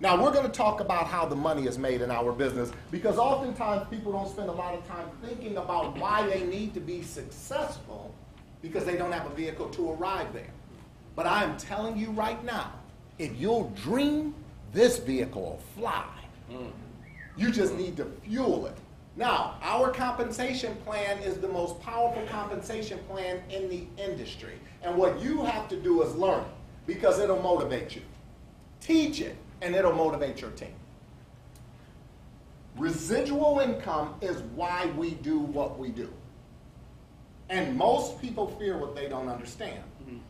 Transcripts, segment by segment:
Now, we're going to talk about how the money is made in our business, because oftentimes people don't spend a lot of time thinking about why they need to be successful because they don't have a vehicle to arrive there. But I am telling you right now, if you'll dream, this vehicle will fly. You just need to fuel it. Now, our compensation plan is the most powerful compensation plan in the industry. And what you have to do is learn it, because it'll motivate you. Teach it, and it'll motivate your team. Residual income is why we do what we do. And most people fear what they don't understand.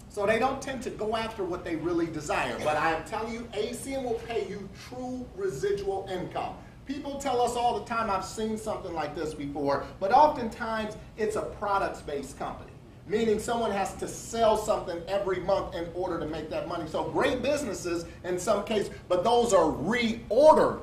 So they don't tend to go after what they really desire. But I am telling you, ACN will pay you true residual income. People tell us all the time, I've seen something like this before, but oftentimes it's a products-based company, meaning someone has to sell something every month in order to make that money. So great businesses in some cases, but those are reorder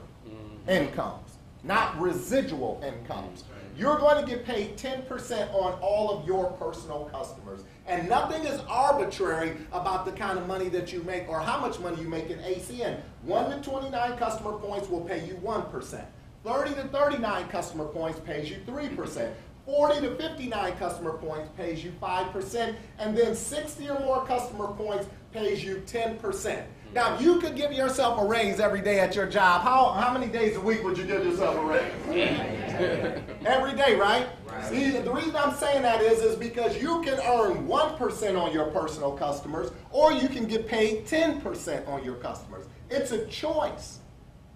incomes, not residual incomes. You're going to get paid 10% on all of your personal customers. And nothing is arbitrary about the kind of money that you make or how much money you make in ACN. 1 to 29 customer points will pay you 1%. 30 to 39 customer points pays you 3%. 40 to 59 customer points pays you 5%. And then 60 or more customer points pays you 10%. Now, if you could give yourself a raise every day at your job, how many days a week would you give yourself a raise? Every day, right? See, the reason I'm saying that is because you can earn 1% on your personal customers, or you can get paid 10% on your customers. It's a choice.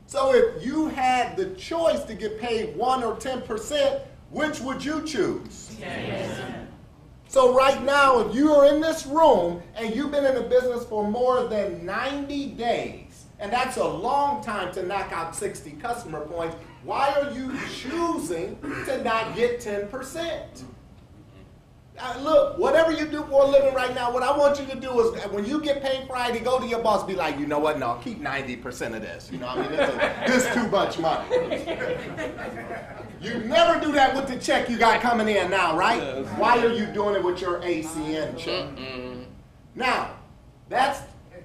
So if you had the choice to get paid 1 or 10%, which would you choose? Yes. So right now, if you are in this room and you've been in the business for more than 90 days, and that's a long time to knock out 60 customer points, why are you choosing to not get 10%? Look, whatever you do for a living right now, what I want you to do is when you get paid Friday, go to your boss, be like, you know what, no, keep 90% of this. You know, I mean, this is too much money. You never do that with the check you got coming in now, right? Why are you doing it with your ACN check? Now, that's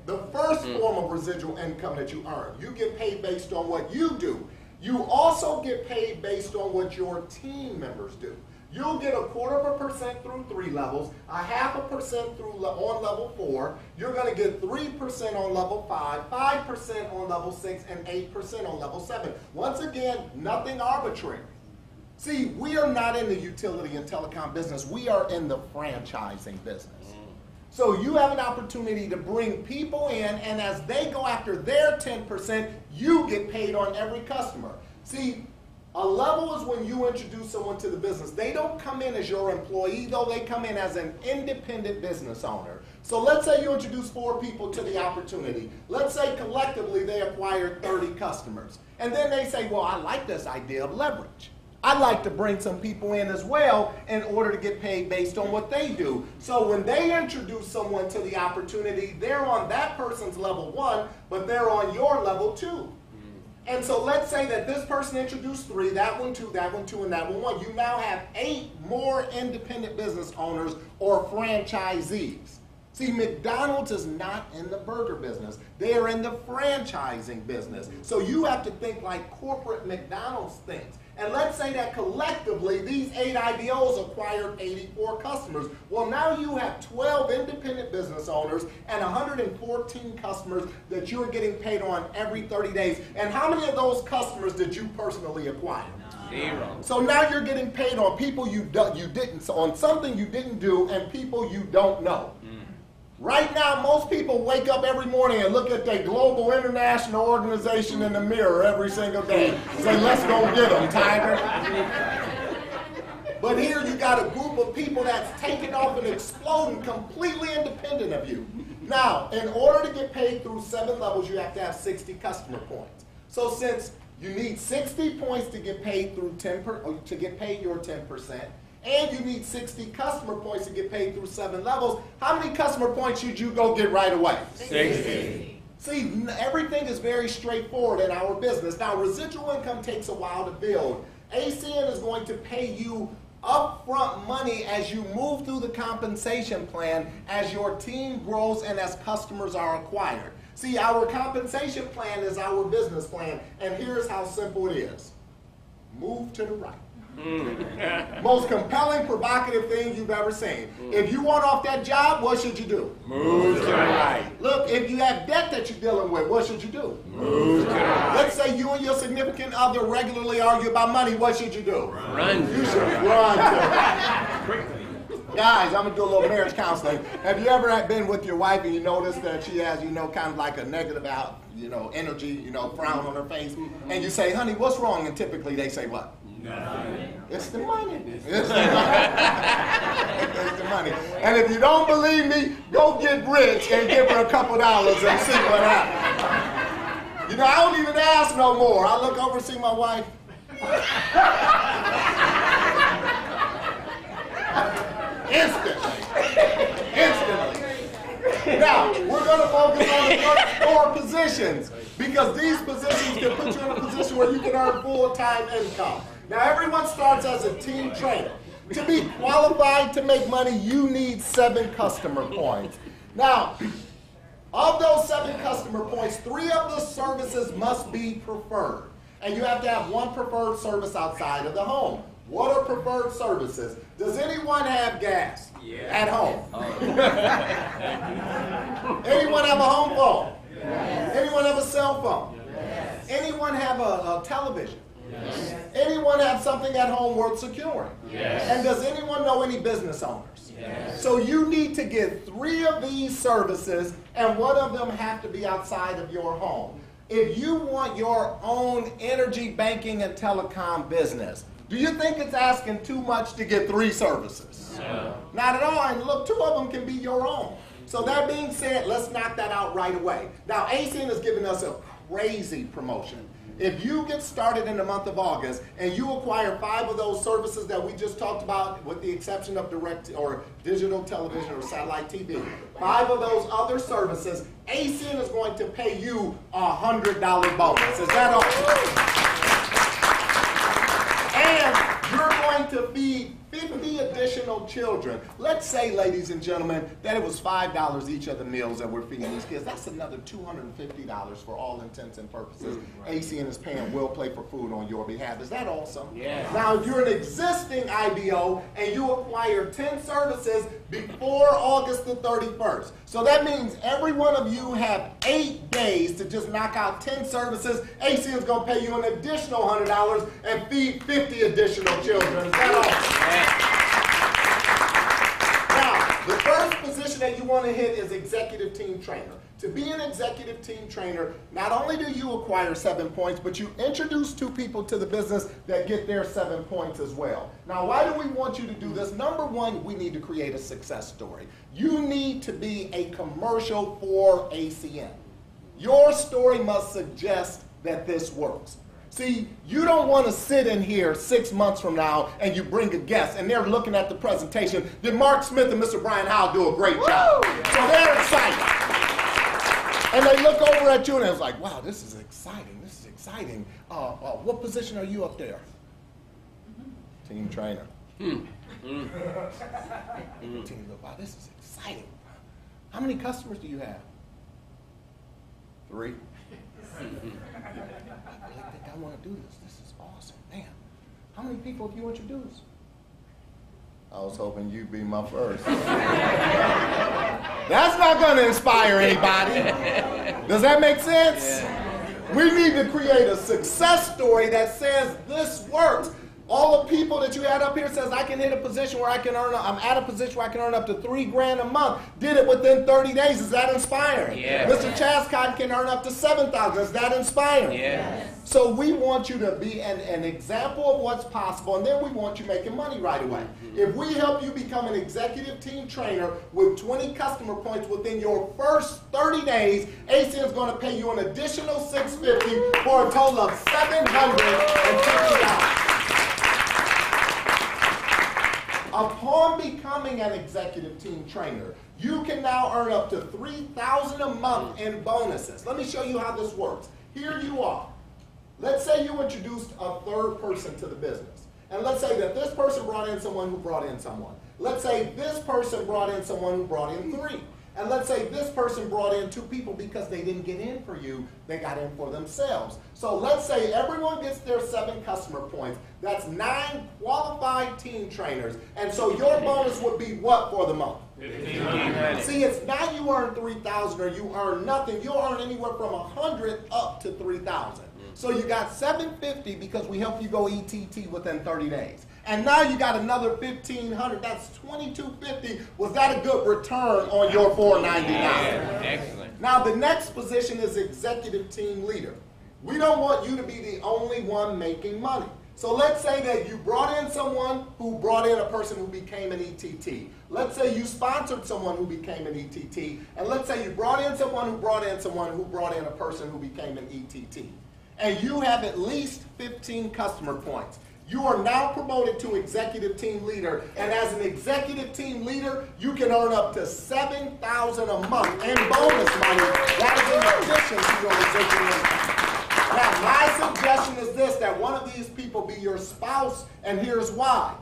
the first form of residual income that you earn. You get paid based on what you do. You also get paid based on what your team members do. You'll get 0.25% through 3 levels, 0.5% through on level 4. You're going to get 3% on level 5, 5% on level 6, and 8% on level 7. Once again, nothing arbitrary. See, we are not in the utility and telecom business. We are in the franchising business. So you have an opportunity to bring people in, and as they go after their 10%, you get paid on every customer. See, a level is when you introduce someone to the business. They don't come in as your employee, though. They come in as an independent business owner. So let's say you introduce 4 people to the opportunity. Let's say collectively they acquired 30 customers. And then they say, well, I like this idea of leverage. I'd like to bring some people in as well in order to get paid based on what they do. So when they introduce someone to the opportunity, they're on that person's level 1, but they're on your level 2. And so let's say that this person introduced 3, that one 2, that one 2, and that one 1. You now have 8 more independent business owners or franchisees. See, McDonald's is not in the burger business. They are in the franchising business. So you have to think like corporate McDonald's thinks. And let's say that collectively these 8 IBOs acquired 84 customers. Well, now you have 12 independent business owners and 114 customers that you're getting paid on every 30 days. And how many of those customers did you personally acquire? 0. So now you're getting paid on people you didn't, so on something you didn't do and people you don't know. Right now, most people wake up every morning and look at their global international organization in the mirror every single day. Say, let's go get them, Tiger. But here you got a group of people that's taking off and exploding completely independent of you. Now, in order to get paid through 7 levels, you have to have 60 customer points. So since you need 60 points to get paid through to get paid your 10%, and you need 60 customer points to get paid through 7 levels, how many customer points should you go get right away? 60. See, everything is very straightforward in our business. Now, residual income takes a while to build. ACN is going to pay you upfront money as you move through the compensation plan as your team grows and as customers are acquired. See, our compensation plan is our business plan, and here's how simple it is. Move to the right. Most compelling, provocative thing you've ever seen. If you want off that job, what should you do? Move to the right. Look, if you have debt that you're dealing with, what should you do? Move to the right. Let's say you and your significant other regularly argue about money, what should you do? Run. You should run to quickly. Guys, I'm going to do a little marriage counseling. Have you ever been with your wife and you notice that she has, kind of like a negative energy, frown on her face, and you say, honey, what's wrong? And typically they say what? Nothing. It's the money. It's the money. It's the money. And if you don't believe me, go get rich and give her a couple dollars and see what happens. I don't even ask no more. I look over and see my wife. Instantly. Now, we're going to focus on the first 4 positions because these positions can put you in a position where you can earn full-time income. Now, everyone starts as a team trainer. To be qualified to make money, you need 7 customer points. Now, of those 7 customer points, 3 of the services must be preferred. And you have to have 1 preferred service outside of the home. What are preferred services? Does anyone have gas at home? Anyone have a home phone? Yes. Anyone have a cell phone? Yes. Anyone have a television? Yes. Anyone have something at home worth securing? Yes. And does anyone know any business owners? Yes. So you need to get 3 of these services, and 1 of them have to be outside of your home. If you want your own energy, banking, and telecom business, do you think it's asking too much to get 3 services? No. Not at all. And look, 2 of them can be your own. So that being said, let's knock that out right away. Now, ACN is giving us a crazy promotion. If you get started in the month of August and you acquire 5 of those services that we just talked about, with the exception of direct or digital television or satellite TV, 5 of those other services, ACN is going to pay you a $100 bonus. Is that all? And you're going to feed 50 additional children. Let's say, ladies and gentlemen, that it was $5 each of the meals that we're feeding these kids. That's another $250 for all intents and purposes. ACN is paying Will Play for food on your behalf. Is that awesome? Yeah. Now, if you're an existing IBO and you acquire 10 services before August the 31st, so that means every one of you have 8 days to just knock out 10 services. ACN is going to pay you an additional $100 and feed 50 additional children. Is that awesome? Now, the first position that you want to hit is executive team trainer. To be an executive team trainer, not only do you acquire 7 points, but you introduce 2 people to the business that get their 7 points as well. Now, why do we want you to do this? Number 1, we need to create a success story. You need to be a commercial for ACN. Your story must suggest that this works. See, you don't want to sit in here 6 months from now and you bring a guest and they're looking at the presentation. Did Mark Smith and Mr. Brian Howell do a great job? So they're excited. And they look over at you and it's like, wow, this is exciting. This is exciting. What position are you up there? Team trainer. Team look, wow, this is exciting. How many customers do you have? 3. I want to do this. This is awesome. Man, how many people have you introduced? I was hoping you'd be my first. That's not going to inspire anybody. Does that make sense? Yeah. We need to create a success story that says this works. All the people that you had up here says I can hit a position where I'm at a position where I can earn up to $3 grand a month. Did it within 30 days. Is that inspiring? Yeah. Mr. Chascott can earn up to $7,000. Is that inspiring? Yes. So we want you to be an example of what's possible, and then we want you making money right away. If we help you become an executive team trainer with 20 customer points within your first 30 days, ACN is going to pay you an additional $650 for a total of $750. Upon becoming an executive team trainer, you can now earn up to $3,000 a month in bonuses. Let me show you how this works. Here you are. Let's say you introduced a 3rd person to the business. And let's say that this person brought in someone who brought in someone. Let's say this person brought in someone who brought in 3. And let's say this person brought in 2 people because they didn't get in for you, they got in for themselves. So let's say everyone gets their 7 customer points. That's 9 qualified team trainers. And so your bonus would be what for the month? See, it's not you earn $3,000 or you earn nothing. You'll earn anywhere from $100 up to $3,000. So you got $750 because we help you go ETT within 30 days. And now you got another $1,500. That's $2,250. Was that a good return on your $499? Excellent. Now the next position is executive team leader. We don't want you to be the only one making money. So let's say that you brought in someone who brought in a person who became an ETT. Let's say you sponsored someone who became an ETT. And let's say you brought in someone who brought in someone who brought in a person who became an ETT. And you have at least 15 customer points. You are now promoted to executive team leader, and as an executive team leader, you can earn up to $7,000 a month in bonus money. That is in addition to your residual income. Now, my suggestion is this, that one of these people be your spouse, and here's why.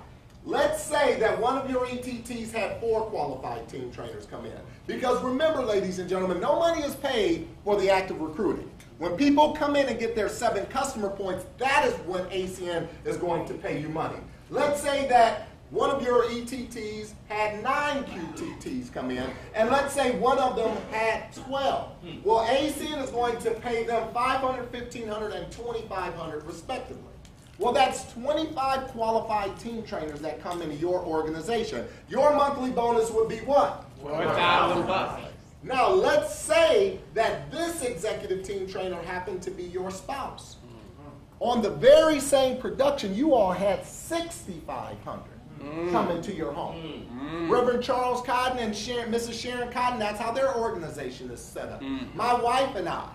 Let's say that one of your ETTs had 4 qualified team trainers come in. Because remember, ladies and gentlemen, no money is paid for the act of recruiting. When people come in and get their 7 customer points, that is when ACN is going to pay you money. Let's say that one of your ETTs had 9 QTTs come in, and let's say one of them had 12. Well, ACN is going to pay them $500, $1,500, and $2,500 respectively. Well, that's 25 qualified team trainers that come into your organization. Your monthly bonus would be what? $4,000. Now, let's say that this executive team trainer happened to be your spouse. On the very same production, you all had 6,500 come into your home. Reverend Charles Cotton and Mrs. Sharon Cotton, that's how their organization is set up. My wife and I.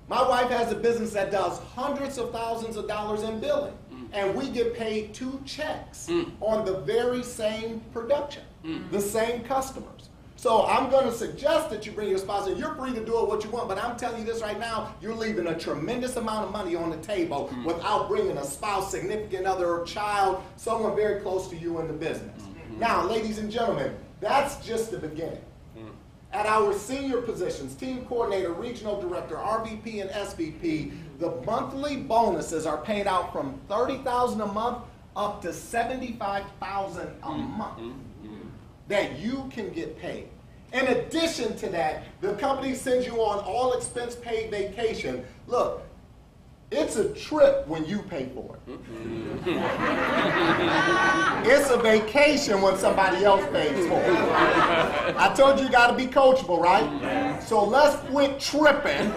My wife has a business that does hundreds of thousands of dollars in billing. And we get paid 2 checks on the very same production, the same customers. So I'm going to suggest that you bring your spouse, and you're free to do it what you want, but I'm telling you this right now, you're leaving a tremendous amount of money on the table without bringing a spouse, significant other, or child, someone very close to you in the business. Now, ladies and gentlemen, that's just the beginning. At our senior positions, team coordinator, regional director, RVP, and SVP, the monthly bonuses are paid out from $30,000 a month up to $75,000 a month that you can get paid. In addition to that, the company sends you on all expense paid vacation. Look, it's a trip when you pay for it. It's a vacation when somebody else pays for it. I told you got to be coachable, right? So let's quit tripping